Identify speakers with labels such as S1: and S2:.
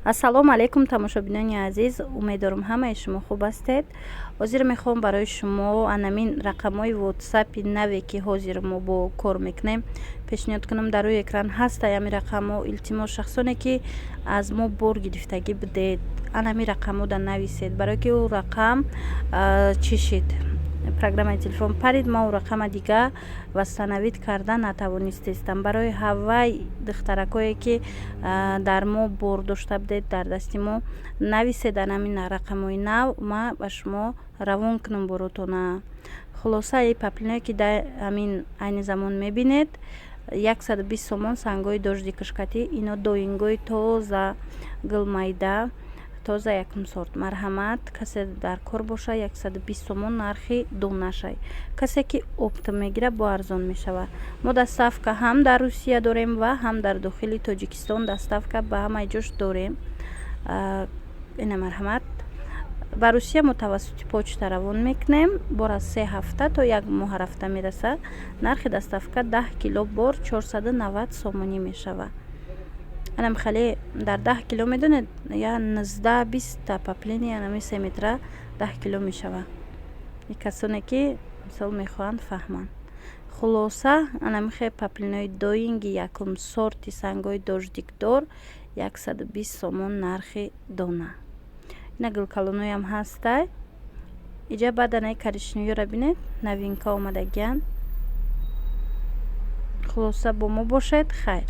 S1: ассалому алайкум тамошобинони азиз, умедворам ҳамаи шумо хуб ҳастед. ҳозир мехоҳам барои шумо анамин рақамҳои ватсапи наве ки ҳозир мо бо кор мекунем пешниҳод кунам. дар рӯи экран ҳаста ами рақамҳо. Илтимос шахсоне ки аз мо бор гирифтагӣ будед анами рақамҳода нависед, барои ки ӯ рақам чишид программаи телефон парид, ма ӯ рақама дига вастанавид карда натавонистестам. барои ҳаваи духтаракое ки дар мо бор дошта будед дар дасти мо нависед анамин рақамҳои нав, ма ба шумо равон кунам боротона. хулоса паплиное ки дар амин айни замон мебинед 120 сомон сангои дожди кашкатӣ, ино доингои тоза гулмайда, тоза якум сорт. марҳамат, касе дар кор боша 120 сомон нархи донашай. касе ки оптом мегира бо арзон мешавад. мо доставка ҳам дар Русия дорем ва ҳам дар дохили Тоҷикистон доставка ба ҳамаи ҷош дорем. ина марҳамат. ба Русия мо тавассути почта равон мекунем. бор аз 3 ҳафта то 1 моҳ рафта мерасад. нархи доставка 10 кило бор 490 сомонӣ мешавад. анам хеле дар 10 кило медонед я 19-20 паплини анами 3 метра 10 кило мешавад. и касоне ки мисол мехоҳанд фаҳманд. хулоса анами хе паплинои доинги якум сорти сангои дождикдор 120 сомон нархи дона. ина гулкалоноям ҳастай. иҷа баъданай коричневиёра бинед новинка омадагиян. хулоса бо мо бошед. хайр.